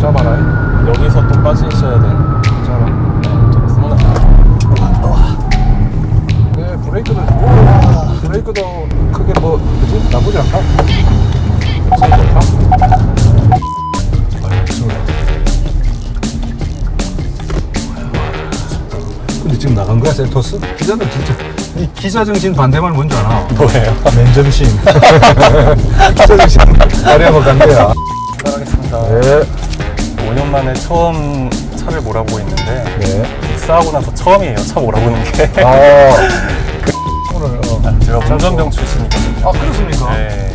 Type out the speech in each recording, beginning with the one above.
잡아라. 여기서 또 빠지셔야 되는. 잡아. 네, 좀 습니다. 네, 브레이크도 크게 뭐 그지? 나쁘지 않다. 근데 지금 나간 거야, 셀토스? 기자들 진짜 이 기자 정신 반대말 뭔지 아나? 뭐예요? 맨정신. 기자 정신 발휘하고 간 거야. 출발하겠습니다. 네. 5년 만에 처음 차를 몰아보고 있는데 네. 입사하고 나서 처음이에요. 차 몰아보는 게. 오늘 제가 운전병 출신이거든요. 아, 그렇습니까? 네.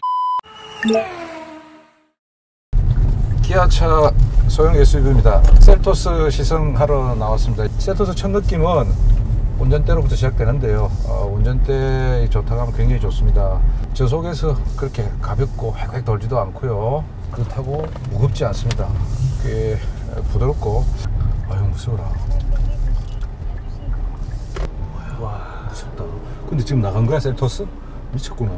기아차 소형 SUV입니다. 셀토스 시승하러 나왔습니다. 셀토스 첫 느낌은 운전대로부터 시작되는데요. 운전대 좋다고 하면 굉장히 좋습니다. 저속에서 그렇게 가볍고 획획 돌지도 않고요. 그렇다고 무겁지 않습니다. 꽤 부드럽고 아유 무서워라. 와 무섭다. 근데 지금 나간 거야 셀토스? 미쳤구나.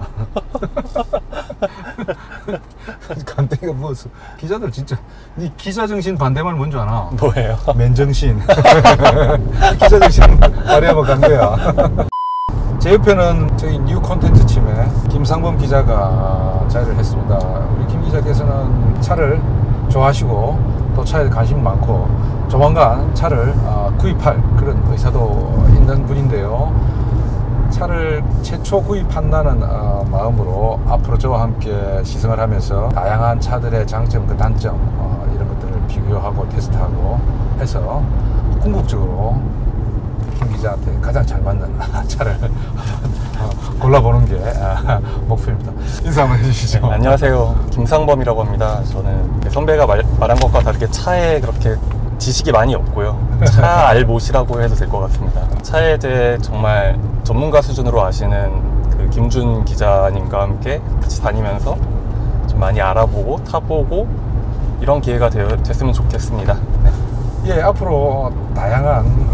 간땡이가 무엇어. 기자들 진짜 니 기자 정신 반대말 뭔지 아나? 뭐예요? 맨정신. 기자 정신 발휘하고 간 거야. 제 옆에는 저희 뉴 콘텐츠 팀의 김상범 기자가 자리를 했습니다. 우리 김 기자께서는 차를 좋아하시고 또 차에 관심이 많고 조만간 차를 구입할 그런 의사도 있는 분인데요. 차를 최초 구입한다는 마음으로 앞으로 저와 함께 시승을 하면서 다양한 차들의 장점, 그 단점 이런 것들을 비교하고 테스트하고 해서 궁극적으로 김 기자한테 가장 잘 맞는 차를 골라보는 게 목표입니다. 인사 한번 해주시죠. 네, 안녕하세요. 김상범이라고 합니다. 저는 선배가 말한 것과 다르게 차에 그렇게 지식이 많이 없고요. 차 알못이라고 해도 될 것 같습니다. 차에 대해 정말 전문가 수준으로 아시는 그 김준 기자님과 함께 같이 다니면서 좀 많이 알아보고 타보고 이런 기회가 됐으면 좋겠습니다. 네. 예, 앞으로 다양한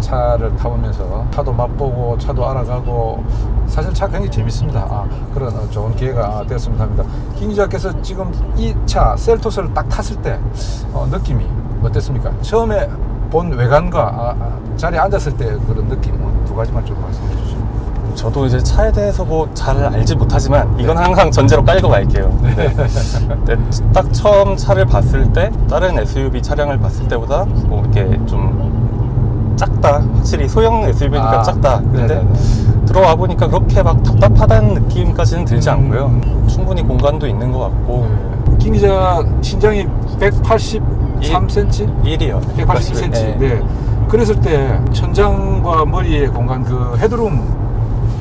차를 타보면서 차도 맛보고 차도 알아가고 사실 차 굉장히 재밌습니다. 그런 좋은 기회가 되었으면 합니다. 김 기자께서 지금 이 차 셀토스를 딱 탔을 때 느낌이 어땠습니까? 처음에 본 외관과 자리에 앉았을 때 그런 느낌 두 가지만 좀 말씀해 주시죠. 저도 이제 차에 대해서 뭐 잘 알지 못하지만 이건 항상 전제로 깔고 갈게요. 네. 네, 딱 처음 차를 봤을 때 다른 SUV 차량을 봤을 때보다 뭐 이렇게 좀 작다. 확실히 소형 SUV니까 작다. 근데 들어와 보니까 그렇게 막 답답하다는 느낌까지는 들지 않고요. 충분히 공간도 있는 것 같고. 김 기자 신장이 183cm? 1이요. 182cm. 네. 네. 그랬을 때 천장과 머리의 공간, 그 헤드룸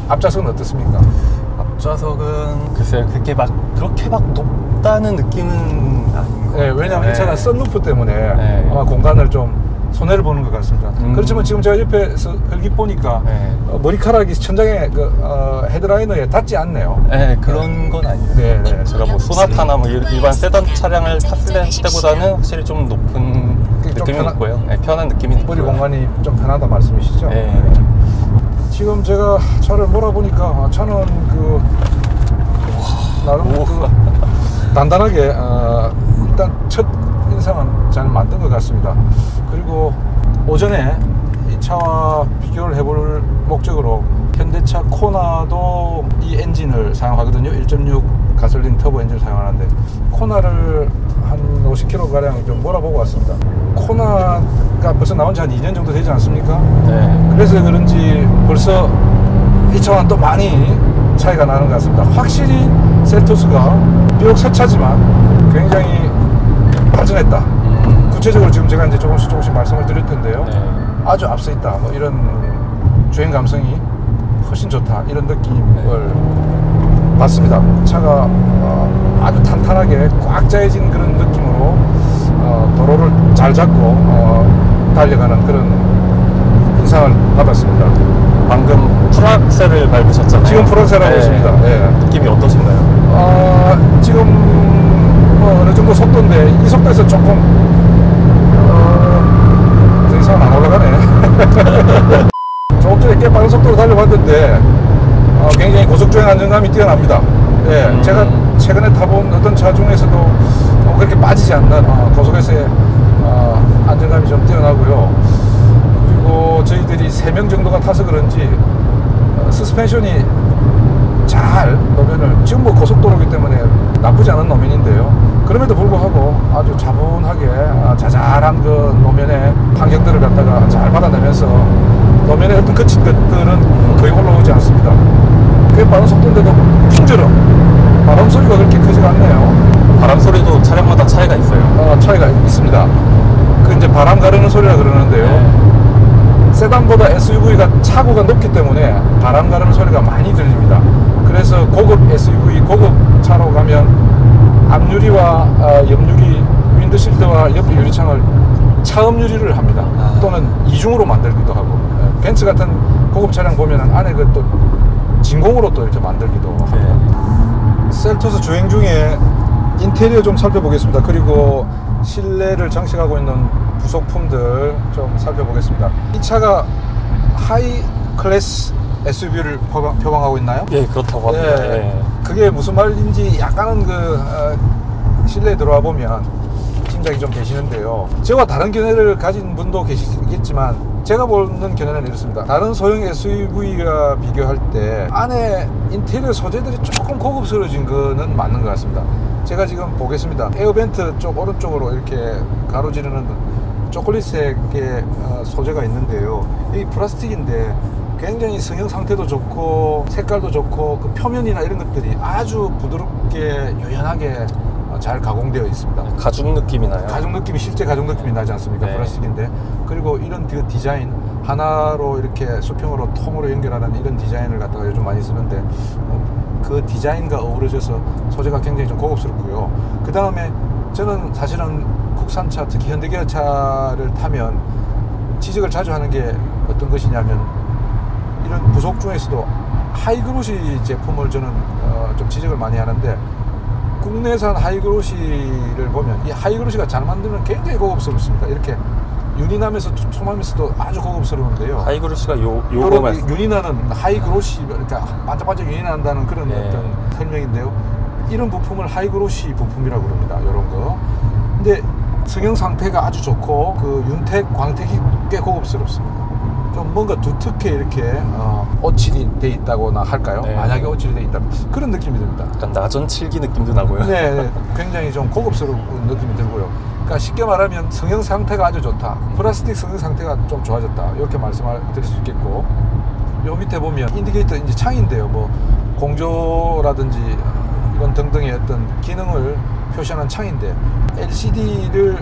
앞좌석은 어떻습니까? 앞좌석은 글쎄요, 그렇게 막 높다는 느낌은 아닌 것 같아요. 네, 왜냐하면 이 차가 썬루프 때문에 아마 네. 공간을 좀 손해를 보는 것 같습니다. 그렇지만 지금 제가 옆에서 흙이 보니까 머리카락이 천장에 헤드라이너에 닿지 않네요. 네, 그런 건 아니에요. 네, 네. 제가 뭐 소나타나 뭐 일반 세단 차량을 탔을 때보다는 확실히 좀 높은 느낌이 있고요. 네, 편한 느낌이 있고요. 머리 공간이 좀 편하다 말씀이시죠? 네. 지금 제가 차를 몰아보니까 차는 나름 단단하게 일단 첫 인상은 잘 만든 것 같습니다. 그리고 오전에 이 차와 비교를 해볼 목적으로 현대차 코나도 이 엔진을 사용하거든요. 1.6 가솔린 터보 엔진을 사용하는데 코나를 한 50km가량 좀 몰아보고 왔습니다. 코나가 벌써 나온 지 한 2년 정도 되지 않습니까? 네. 그래서 그런지 벌써 이 차와는 또 많이 차이가 나는 것 같습니다. 확실히 셀토스가 비록 새 차지만 굉장히 발전했다. 구체적으로 지금 제가 이제 조금씩 말씀을 드릴 텐데요. 네. 아주 앞서 있다. 뭐 이런 주행 감성이 훨씬 좋다. 이런 느낌을 받습니다. 차가 아주 탄탄하게 꽉 짜여진 그런 느낌으로 도로를 잘 잡고 달려가는 그런 인상을 받았습니다. 방금 풀악셀을 밟으셨잖아요. 지금 풀악셀 하고 있습니다. 네. 느낌이 어떠신가요? 지금 뭐 어느 정도 속도인데 이 속도에서 조금 더 이상 안 올라가네. 조금 전에 꽤 빠른 속도로 달려봤는데 굉장히 고속주행 안정감이 뛰어납니다. 예, 제가 최근에 타본 어떤 차 중에서도 그렇게 빠지지 않는 고속에서의 안정감이 좀 뛰어나고요. 그리고 저희들이 3명 정도가 타서 그런지 서스펜션이 잘 노면을, 지금 뭐 고속도로이기 때문에 나쁘지 않은 노면인데요, 그럼에도 불구하고 아주 차분하게 자잘한 그 노면의 환경들을 갖다가 잘 받아내면서 노면에 어떤 거친 것들은 거의 올라오지 않습니다. 꽤 빠른 속도인데도 풍절음, 바람 소리가 그렇게 크지가 않네요. 바람 소리도 차량마다 차이가 있어요. 차이가 있습니다. 그 이제 바람 가르는 소리라 그러는데요. 네. 세단보다 SUV가 차고가 높기 때문에 바람 가르는 소리가 많이 들립니다. 그래서 고급 SUV, 고급 차로 가면 앞유리와 옆유리, 윈드실드와 옆 유리창을 차음 유리를 합니다. 또는 이중으로 만들기도 하고, 벤츠 같은 고급 차량 보면 안에 그 또 진공으로 또 이렇게 만들기도 합니다. 네. 셀토스 주행 중에 인테리어 좀 살펴보겠습니다. 그리고 실내를 장식하고 있는 부속품들 좀 살펴보겠습니다. 이 차가 하이 클래스 SUV를 표방하고 있나요? 예, 그렇다고 합니다. 네. 예. 그게 무슨 말인지 약간은 실내에 들어와 보면 짐작이 좀 되시는데요. 저와 다른 견해를 가진 분도 계시겠지만 제가 보는 견해는 이렇습니다. 다른 소형 SUV와 비교할 때 안에 인테리어 소재들이 조금 고급스러워진 거는 맞는 것 같습니다. 제가 지금 보겠습니다. 에어벤트 쪽 오른쪽으로 이렇게 가로지르는 초콜릿색의 소재가 있는데요. 이 플라스틱인데 굉장히 성형 상태도 좋고 색깔도 좋고 그 표면이나 이런 것들이 아주 부드럽게 유연하게 잘 가공되어 있습니다. 가죽 느낌이 나요. 가죽 느낌이, 실제 가죽 느낌이 나지 않습니까? 네. 플라스틱인데. 그리고 이런 그 디자인 하나로 이렇게 수평으로 통으로 연결하는 이런 디자인을 갖다가 요즘 많이 쓰는데 그 디자인과 어우러져서 소재가 굉장히 좀 고급스럽고요. 그 다음에 저는 사실은 국산차, 특히 현대기아차를 타면 지적을 자주 하는 게 어떤 것이냐면 이런 부속 중에서도 하이그로시 제품을 저는 좀 지적을 많이 하는데, 국내산 하이그로시를 보면 이 하이그로시가 잘 만들면 굉장히 고급스럽습니다. 이렇게 윤이 나면서 촘촘하면서도 아주 고급스러운데요. 하이그로시가 요거 말씀. 윤이 나는 하이그로시, 그러니까 반짝반짝 윤이 난다는 그런 네. 어떤 설명인데요. 이런 부품을 하이그로시 부품이라고 그럽니다. 이런 거. 근데 성형 상태가 아주 좋고 그 윤택, 광택이 꽤 고급스럽습니다. 좀 뭔가 두텁게 이렇게 오칠이 돼 있다거나 할까요? 네. 만약에 오칠이 돼 있다면 그런 느낌이 듭니다. 약간 나전 칠기 느낌도 나고요. 네, 굉장히 좀 고급스러운 느낌이 들고요. 그러니까 쉽게 말하면 성형 상태가 아주 좋다, 플라스틱 성형 상태가 좀 좋아졌다, 이렇게 말씀을 드릴 수 있겠고, 요 밑에 보면 인디케이터 이제 창인데요. 뭐 공조라든지 이런 등등의 어떤 기능을 표시하는 창인데, LCD를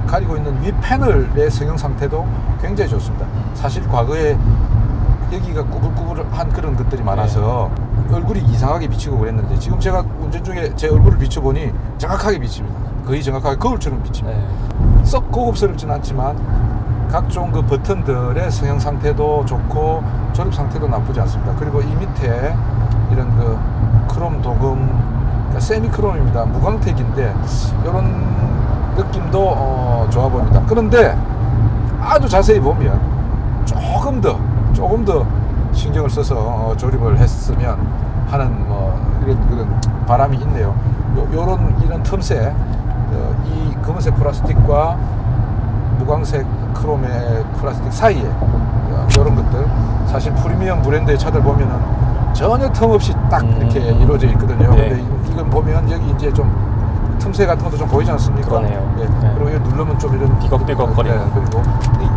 가리고 있는 위 패널의 성형 상태도 굉장히 좋습니다. 사실 과거에 여기가 꾸불꾸불한 그런 것들이 많아서 얼굴이 이상하게 비치고 그랬는데, 지금 제가 운전 중에 제 얼굴을 비춰보니 정확하게 비칩니다. 거의 정확하게 거울처럼 비칩니다. 썩 고급스럽진 않지만 각종 그 버튼들의 성형 상태도 좋고 조립 상태도 나쁘지 않습니다. 그리고 이 밑에 이런 그 크롬 도금, 그러니까 세미크롬입니다. 무광택인데 이런 느낌도 좋아 보입니다. 그런데 아주 자세히 보면 조금 더 신경을 써서 조립을 했으면 하는 이런 그런 바람이 있네요. 이런 틈새, 이 검은색 플라스틱과 무광색 크롬의 플라스틱 사이에 이런 것들, 사실 프리미엄 브랜드의 차들 보면은 전혀 틈 없이 딱 이렇게 이루어져 있거든요. 네. 근데 이건 보면 여기 이제 좀 틈새 같은 것도 좀 보이지 않습니까? 그러네요. 네. 네. 그리고 이거 누르면 좀 이런 삐걱삐걱거리고. 네. 그리고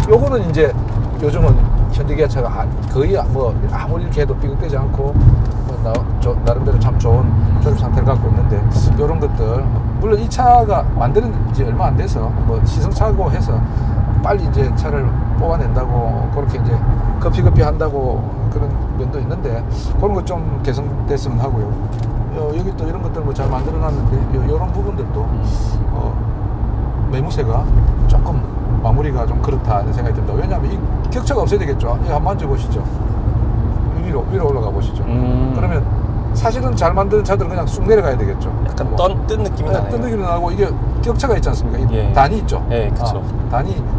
요거는 이제 요즘은 현대기아차가 거의 뭐 아무리 이렇게 해도 삐걱대지 않고 나름대로 참 좋은 조립 상태를 갖고 있는데, 이런 것들, 물론 이 차가 만드는 지 얼마 안 돼서 뭐 시승차고 해서 빨리 이제 차를 뽑아낸다고 그렇게 이제 급히 한다고 그런 면도 있는데, 그런 것 좀 개선됐으면 하고요. 여기 또 이런 것들 뭐 잘 만들어 놨는데 이런 부분들도 매무새가 조금 마무리가 좀 그렇다 이런 생각이 듭니다. 왜냐하면 이 격차가 없어야 되겠죠. 이거 한번 만져보시죠. 위로 올라가 보시죠. 그러면 사실은 잘 만드는 차들은 그냥 쑥 내려가야 되겠죠. 약간 뜬 느낌이 나네요. 뜬 느낌이 나고, 이게 격차가 있지 않습니까? 이 예. 단이 있죠. 예, 그쵸.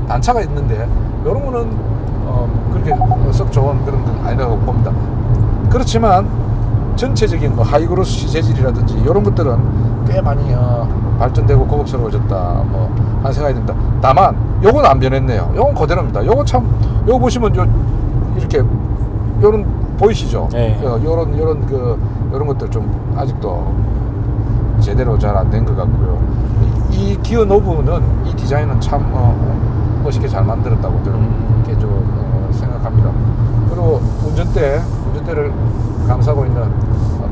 단차가 있는데 이런 거는 그렇게 썩 좋은 그런 건 아니라고 봅니다. 그렇지만 전체적인 뭐 하이그로시 재질이라든지 이런 것들은 꽤 많이 발전되고 고급스러워졌다 뭐 하는 생각이 듭니다. 다만 요건 안 변했네요. 요건 그대로입니다. 요거 참 요거 보시면 요 이렇게 요런 보이시죠? 네. 요런 것들 좀 아직도 제대로 잘 안 된 것 같고요. 이 기어 노브는 이 디자인은 참 멋있게 잘 만들었다고 저는 개인적으로 생각합니다. 그리고 운전대를 감싸고 있는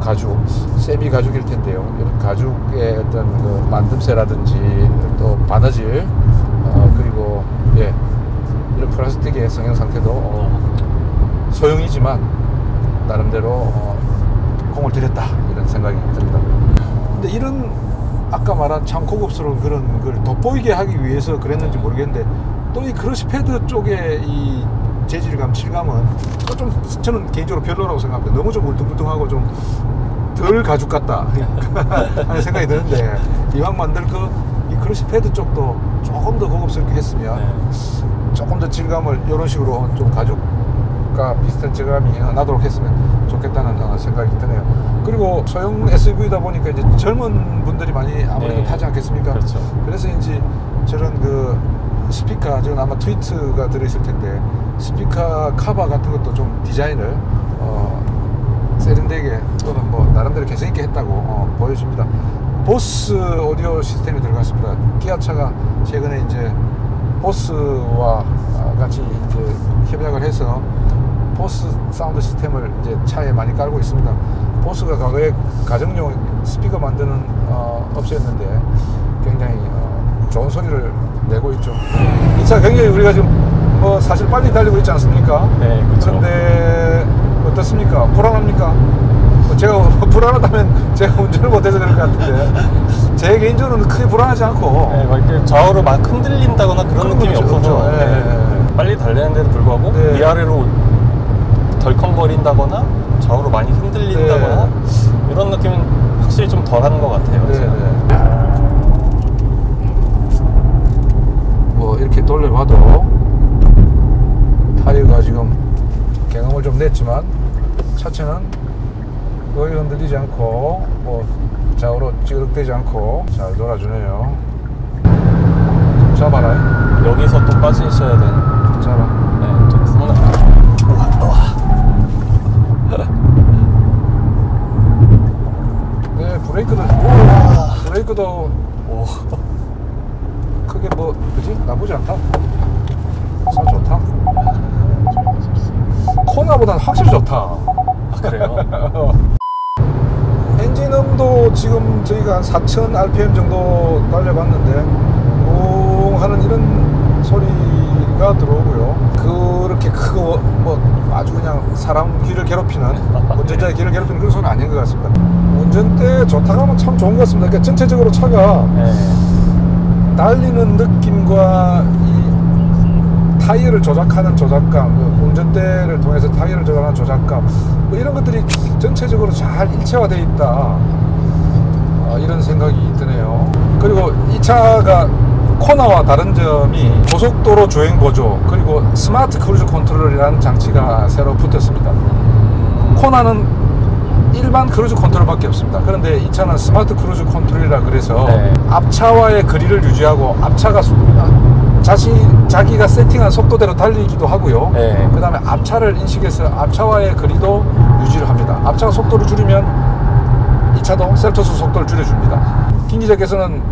가죽, 세미 가죽일 텐데요. 이런 가죽의 어떤 그 만듦새라든지 또 바느질, 그리고 이런 플라스틱의 성형 상태도 소형이지만 나름대로 공을 들였다 이런 생각이 듭니다. 근데 이런 아까 말한 참 고급스러운 그런 걸 돋보이게 하기 위해서 그랬는지 모르겠는데 또 이 크러쉬 패드 쪽에 이 재질감, 질감은 또 좀 저는 개인적으로 별로라고 생각합니다. 너무 좀 울퉁불퉁하고 좀 덜 가죽 같다 하는 생각이 드는데 이왕 만들 이 크러쉬 패드 쪽도 조금 더 고급스럽게 했으면 조금 더 질감을 이런 식으로 좀 가죽과 비슷한 질감이 나도록 했으면 좋겠다는 생각이 드네요. 그리고 소형 SUV다 보니까 이제 젊은 분들이 많이 아무래도 타지 않겠습니까? 그렇죠. 그래서인지 저런 그 스피커, 지금 아마 트위트가 들어있을 텐데 스피커 커버 같은 것도 좀 디자인을 세련되게 또는 뭐 나름대로 개성있게 했다고 보여집니다. 보스 오디오 시스템이 들어갔습니다. 기아차가 최근에 이제 보스와 같이 이제 협약을 해서 보스 사운드 시스템을 이제 차에 많이 깔고 있습니다. 보스가 과거에 가정용 스피커 만드는 업체였는데 굉장히 좋은 소리를 내고 있죠. 이 차 굉장히 우리가 지금 뭐 사실 빨리 달리고 있지 않습니까? 네, 그렇죠. 그런데 어떻습니까? 불안합니까? 제가 불안하다면 제가 운전을 못해서 그럴 것 같은데 제 개인적으로는 크게 불안하지 않고 네, 막 이렇게 좌우로 막 흔들린다거나 그런 느낌이 그렇죠, 없어서 그렇죠. 네. 빨리 달리는데도 불구하고 네. 위아래로 덜컹거린다거나 좌우로 많이 흔들린다거나 이런 느낌은 확실히 좀 덜한 것 같아요. 네, 제가. 뭐 이렇게 돌려봐도 타이어가 지금 경험을 좀 냈지만 차체는 거의 흔들리지 않고 뭐 좌우로 찌그러대지 않고 잘 돌아주네요. 좀 잡아라. 여기서 또 빠지셔야 되는. 잡아. 네, 또 성능. 네, 브레이크도 오. 크게 뭐 그지? 나쁘지 않다. 참 좋다. 코나보다는 확실히 좋다. 아, 그래요? 엔진음도 지금 저희가 한 4,000 RPM 정도 달려봤는데 웅 하는 이런 소리가 들어오고요. 그렇게 크고 뭐 아주 그냥 사람 귀를 괴롭히는 운전자의 귀를 괴롭히는 그런 소리는 아닌 것 같습니다. 운전대 좋다고 하면 참 좋은 것 같습니다. 그러니까 전체적으로 차가 달리는 느낌과 이 타이어를 조작하는 조작감, 운전대를 통해서 타이어를 조작하는 조작감, 뭐 이런 것들이 전체적으로 잘 일체화되어 있다. 이런 생각이 드네요. 그리고 이 차가 코나와 다른 점이 고속도로 주행 보조 그리고 스마트 크루즈 컨트롤이라는 장치가 새로 붙었습니다. 코나는 일반 크루즈 컨트롤밖에 없습니다. 그런데 이 차는 스마트 크루즈 컨트롤이라 그래서 앞차와의 거리를 유지하고 앞차가 자기가 세팅한 속도대로 달리기도 하고요. 그 다음에 앞차를 인식해서 앞차와의 거리도 유지를 합니다. 앞차가 속도를 줄이면 이 차도 셀토스 속도를 줄여줍니다. 김 기자께서는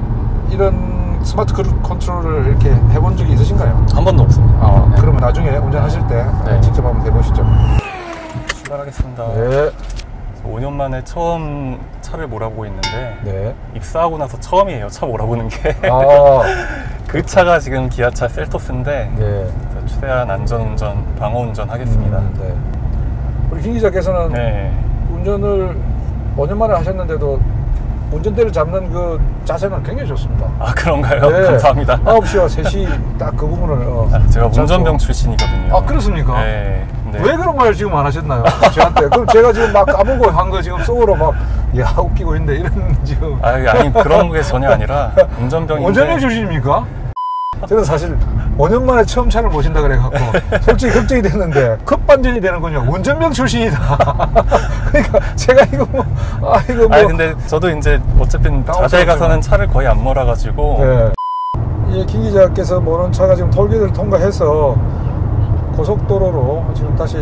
이런 스마트 크루즈 컨트롤을 이렇게 해본 적이 있으신가요? 한 번도 없습니다. 그러면 나중에 운전하실 때 직접 한번 해보시죠. 출발하겠습니다. 네. 5년 만에 처음 차를 몰아보고 있는데 네. 입사하고 나서 처음이에요. 차 몰아보는 게. 그 차가 지금 기아차 셀토스인데 네. 최대한 안전운전, 방어운전 하겠습니다. 네. 우리 김 기자께서는 운전을 5년 만에 하셨는데도 운전대를 잡는 그 자세는 굉장히 좋습니다. 아, 그런가요? 네. 감사합니다. 9시와 3시 딱 그 부분을 제가 운전병 출신이거든요. 아, 그렇습니까? 네. 왜 그런 말 지금 안 하셨나요? 저한테. 그럼 제가 지금 막 까먹고 한 거 지금 속으로 막 야 웃기고 있는데 이런 지금 아니 그런 게 전혀 아니라 운전병인데. 운전병 출신입니까? 저는 사실 5년 만에 처음 차를 모신다 그래갖고 솔직히 걱정이 됐는데 급반전이 되는군요. 운전병 출신이다. 그러니까 제가 이거 뭐 이거 뭐 아니 근데 저도 이제 어차피 자대 가서는 차를 거의 안 몰아가지고 네. 예, 김 기자께서 모는 차가 지금 톨게이트를 통과해서 고속도로로 지금 다시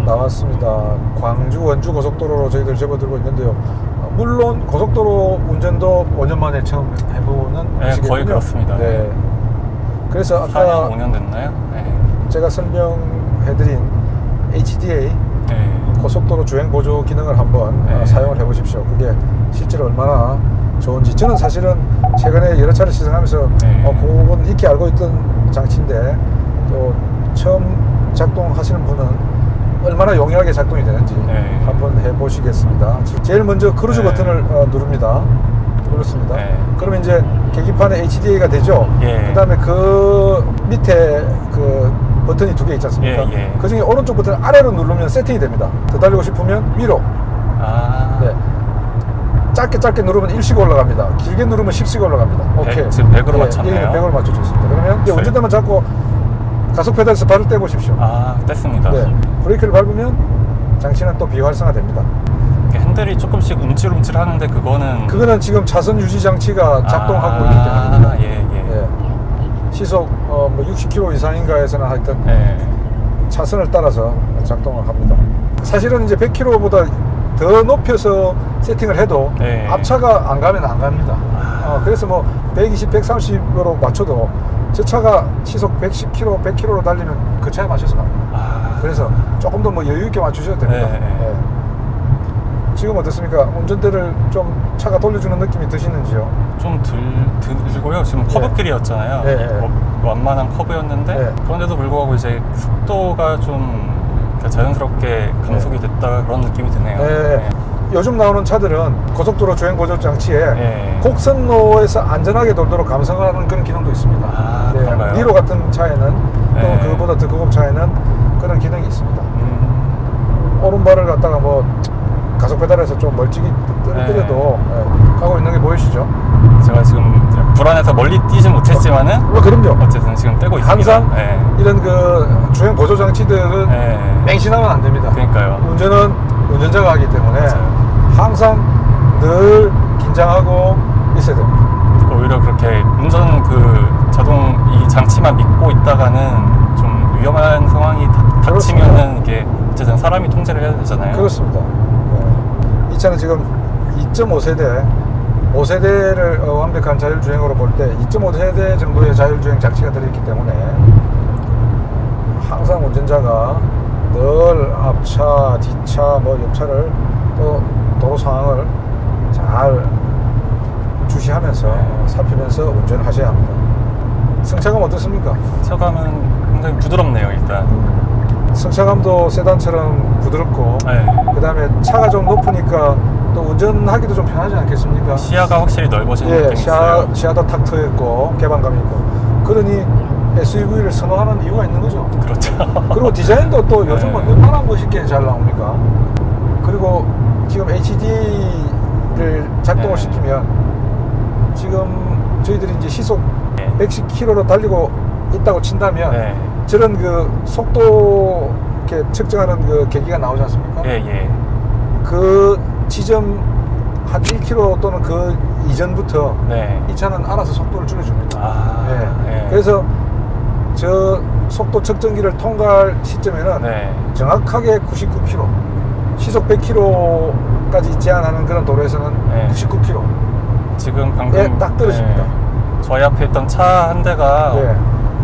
나왔습니다. 광주 원주 고속도로로 저희들 접어들고 있는데요. 물론 고속도로 운전도 5년 만에 처음 해보는 네, 것이겠군요. 거의 그렇습니다. 네. 그래서 4년, 아까 5년 됐나요? 네. 제가 설명해드린 HDA 네. 고속도로 주행 보조 기능을 한번 네. 사용을 해보십시오. 그게 실제로 얼마나 좋은지. 저는 사실은 최근에 여러 차를 시승하면서 네. 그건 익히 알고 있던 장치인데 또 처음 작동하시는 분은 얼마나 용이하게 작동이 되는지 네. 한번 해보시겠습니다. 제일 먼저 크루즈 네. 버튼을 누릅니다. 눌렀습니다. 네. 그러면 이제 계기판에 HDA가 되죠. 예. 그 다음에 그 밑에 그 버튼이 두 개 있지 않습니까? 예, 예. 그 중에 오른쪽 버튼을 아래로 누르면 세팅이 됩니다. 더 달리고 싶으면 위로. 아. 네. 짧게 누르면 1씩 올라갑니다. 길게 누르면 10씩 올라갑니다. 오케이. 지금 100으로 맞췄네요. 100으로 맞춰져 있습니다. 그러면 이제 네. 운전대만 잡고 가속 페달에서 발을 떼보십시오. 아, 뗐습니다. 네. 브레이크를 밟으면 장치는 또 비활성화됩니다. 핸들이 조금씩 움찔움찔 하는데 그거는 지금 차선 유지 장치가 작동하고 있기 때문입니다. 예. 시속 뭐 60km 이상인가에서는 하여튼 예. 차선을 따라서 작동을 합니다. 사실은 이제 100km보다 더 높여서 세팅을 해도 네. 앞차가 안 가면 안 갑니다. 그래서 뭐 120, 130으로 맞춰도 저 차가 시속 110km, 100km로 달리면 그 차에 맞춰서 갑니다. 그래서 조금 더 뭐 여유 있게 맞추셔도 됩니다. 네. 네. 지금 어떻습니까? 운전대를 좀 차가 돌려주는 느낌이 드시는지요? 좀 들고요. 지금 커브길이었잖아요. 네, 네. 완만한 커브였는데 네. 그런데도 불구하고 이제 속도가 좀 자연스럽게 감속이 됐다 그런 느낌이 드네요. 네. 요즘 나오는 차들은 고속도로 주행 보조 장치에 네. 곡선로에서 안전하게 돌도록 감성하는 그런 기능도 있습니다. 아, 그런가요? 니로 같은 차에는 네. 또 그거보다 더 고급 차에는 그런 기능이 있습니다. 오른발을 갖다가 뭐 가속 페달에서 좀 멀찍이 뜨려도 가고 있는 게 보이시죠? 제가 지금 불안해서 멀리 뛰진 못했지만은 그럼요. 어쨌든 지금 떼고 있습니다. 항상 네. 이런 그 주행 보조 장치들은 네. 맹신하면 안 됩니다. 그러니까요. 운전은 운전자가 하기 때문에 맞아요. 항상 늘 긴장하고 있어야 됩니다. 오히려 그렇게 운전 그 자동 이 장치만 믿고 있다가는 좀 위험한 상황이 닥치면은 이게 어쨌든 사람이 통제를 해야 되잖아요. 그렇습니다. 이 차는 지금 2.5세대 5세대를 완벽한 자율주행으로 볼 때 2.5세대 정도의 자율주행 장치가 들어있기 때문에 항상 운전자가 늘 앞차, 뒤차, 뭐 옆차를 또 도로 상황을 잘 주시하면서 살피면서 운전을 하셔야 합니다. 승차감 어떻습니까? 승차감은 굉장히 부드럽네요, 일단. 승차감도 세단처럼 부드럽고 네. 그 다음에 차가 좀 높으니까 또 운전하기도 좀 편하지 않겠습니까? 시야가 확실히 넓어지는 느낌이 있어요. 시야도 탁 트였고 개방감이 있고 그러니 SUV를 선호하는 이유가 있는 거죠. 그렇죠. 그리고 디자인도 또 요즘은 네. 얼마나 멋있게 잘 나옵니까? 그리고 지금 HD를 작동을 네. 시키면 지금 저희들이 이제 시속 네. 110km로 달리고 있다고 친다면 네. 저런 그 속도 이렇게 측정하는 그 계기가 나오지 않습니까? 예. 그 지점 한 1km 또는 그 이전부터 네. 이 차는 알아서 속도를 줄여줍니다. 예. 그래서 저 속도 측정기를 통과할 시점에는 네. 정확하게 99km, 시속 100km까지 제한하는 그런 도로에서는 네. 99km. 지금 방금 딱 떨어집니다. 저희 앞에 있던 차 한 대가 네.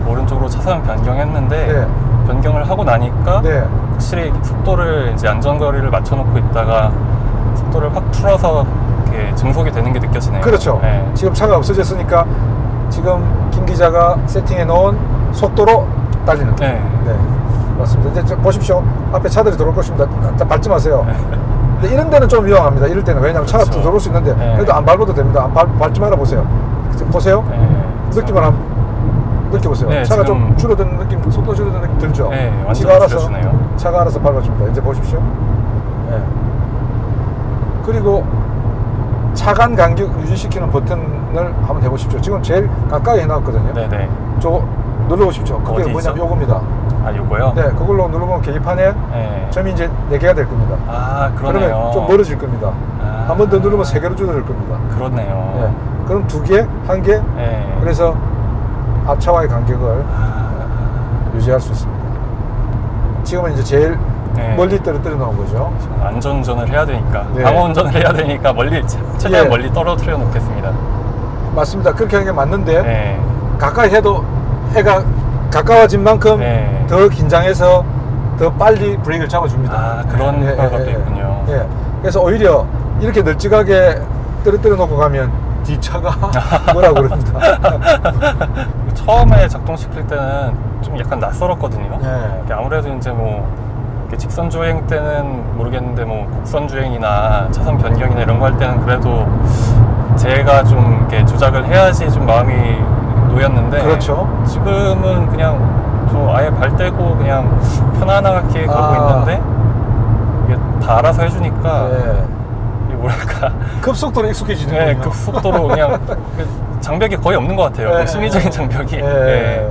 오른쪽으로 차선 변경했는데 네. 변경을 하고 나니까 네. 확실히 속도를 이제 안전거리를 맞춰놓고 있다가 속도를 확 풀어서 이렇게 증속이 되는 게 느껴지네요. 그렇죠. 네. 지금 차가 없어졌으니까 지금 김 기자가 세팅해 놓은 속도로 달리는 거예요. 네. 맞습니다. 이제 보십시오. 앞에 차들이 들어올 것입니다. 밟지 마세요. 근데 이런 데는 좀 위험합니다. 이럴 때는. 왜냐하면 차가 그렇죠. 들어올 수 있는데 네. 그래도 안 밟아도 됩니다. 밟지 말아 보세요. 보세요. 네. 느낌을 한번 느껴보세요. 네, 차가 지금... 좀 줄어드는 느낌, 속도 줄어드는 느낌 들죠? 네, 완전 지가 알아서, 줄여주네요. 차가 알아서 밟아줍니다. 이제 보십시오. 네. 그리고 차간 간격 유지시키는 버튼을 한번 해보십시오. 지금 제일 가까이 해놨거든요. 네네. 저거 눌러보십시오. 그게 어디 뭐냐면 있죠? 요겁니다. 아, 요거요? 네, 그걸로 누르면 계기판에 네. 점이 이제 4개가 될 겁니다. 아, 그러네요. 그러면 좀 멀어질 겁니다. 아. 한 번 더 누르면 3개로 줄어들 겁니다. 그렇네요. 네. 그럼 2개, 1개. 네. 그래서 앞차와의 간격을 유지할 수 있습니다. 지금은 이제 제일 네. 멀리 떨어뜨려 놓은 거죠. 안전운전을 해야 되니까, 네. 방어운전을 해야 되니까 최대한 예. 멀리 떨어뜨려 놓겠습니다. 맞습니다. 그렇게 하는 게 맞는데 네. 가까이 해도 해가 가까워진 만큼 네. 더 긴장해서 더 빨리 브레이크를 잡아줍니다. 아, 그런 효과가 또 있군요. 예. 그래서 오히려 이렇게 널찍하게 떨어뜨려 놓고 가면 뒷차가 뭐라 그럽니다. 처음에 작동시킬 때는 좀 약간 낯설었거든요. 네. 근데 아무래도 이제 뭐 이렇게 직선 주행 때는 모르겠는데 뭐 곡선 주행이나 차선 변경이나 이런 거 할 때는 그래도 제가 좀 이렇게 조작을 해야지 좀 마음이 놓였는데, 그렇죠. 지금은 그냥 저 아예 발 떼고 그냥 편안하게 가고 있는데 이게 다 알아서 해주니까 예. 이게 뭐랄까, 급속도로 익숙해지는 네, 거예요. 급속도로 그냥 그 장벽이 거의 없는 것 같아요. 예, 그 심리적인 장벽이. 예. 예.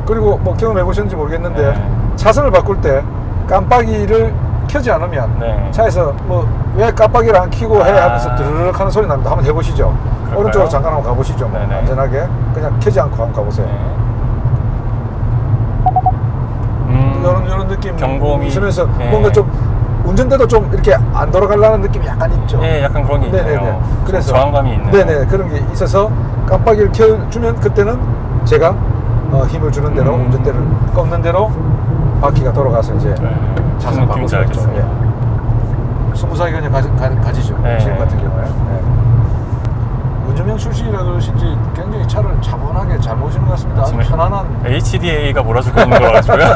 그리고 뭐 경험해 보셨는지 모르겠는데 네. 차선을 바꿀 때 깜빡이를 켜지 않으면 네. 차에서 뭐 왜 깜빡이를 안 켜고 해 하면서 아. 드르륵 하는 소리 납니다. 한번 해보시죠. 그럴까요? 오른쪽으로 잠깐 한번 가보시죠. 뭐. 네네. 안전하게 그냥 켜지 않고 한번 가보세요. 이런 느낌 경고음이 있으면서 예. 뭔가 좀 운전대도 좀 이렇게 안 돌아가려는 느낌이 약간 있죠. 예, 약간 그런 게 있네요. 그래서 저항감이 있네요. 네네, 그런 게 있어서 깜빡이를 켜주면 그때는 제가 힘을 주는 대로 운전대를 꺾는 대로 바퀴가 돌아가서 이제 무슨 느낌인지 알겠습니다. 스무스하게 그냥 가지죠. 네. 지금 같은 경우에. 네. 운전병 출신이라 그러신지 굉장히 차를 차분하게 잘 모시는 것 같습니다. 아주 지금 편안한 HDA가 몰아주고 있는 거 가지고요.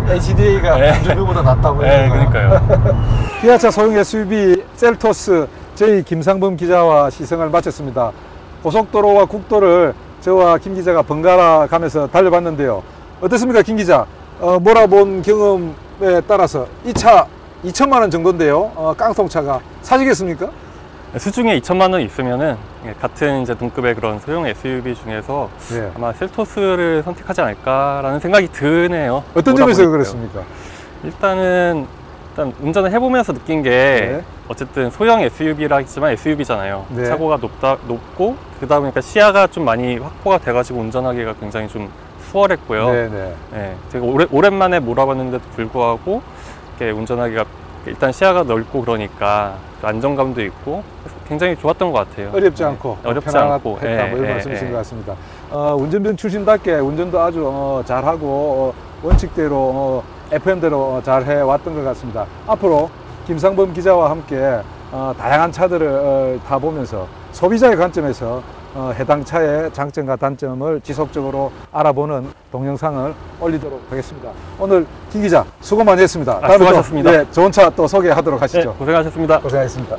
HDA가 네. 운전병보다 낫다고 네, 해요. 그러니까요. 기아차 소형 SUV 셀토스 저희 김상범 기자와 시승을 마쳤습니다. 고속도로와 국도를 저와 김 기자가 번갈아 가면서 달려봤는데요. 어떻습니까, 김 기자? 몰아본 경험에 따라서 이 차 2천만 원 정도인데요. 깡통차가 사시겠습니까? 수중에 2천만 원 있으면은 같은 이제 동급의 그런 소형 SUV 중에서 네. 아마 셀토스를 선택하지 않을까라는 생각이 드네요. 어떤 점에서 몰아보니까요. 그렇습니까? 일단 운전을 해보면서 느낀 게 네. 어쨌든 소형 SUV라 했지만 SUV잖아요. 네. 차고가 높고 그러다 보니까 시야가 좀 많이 확보가 돼가지고 운전하기가 굉장히 좀 수월했고요. 네네. 네, 제가 오랜만에 몰아봤는데도 불구하고 이렇게 운전하기가 일단 시야가 넓고 그러니까 안정감도 있고 그래서 굉장히 좋았던 것 같아요. 어렵지 네, 않고 어렵지 편안했다 않고 뭐 이런 말씀이신 것 같습니다. 운전병 출신답게 운전도 아주 잘하고 원칙대로 FM대로 잘 해왔던 것 같습니다. 앞으로 김상범 기자와 함께 다양한 차들을 타보면서 소비자의 관점에서 해당 차의 장점과 단점을 지속적으로 알아보는 동영상을 올리도록 하겠습니다. 오늘 김 기자 수고 많이 했습니다. 다음에 또, 수고하셨습니다. 네, 좋은 차 또 소개하도록 하시죠. 네, 고생하셨습니다. 고생하셨습니다.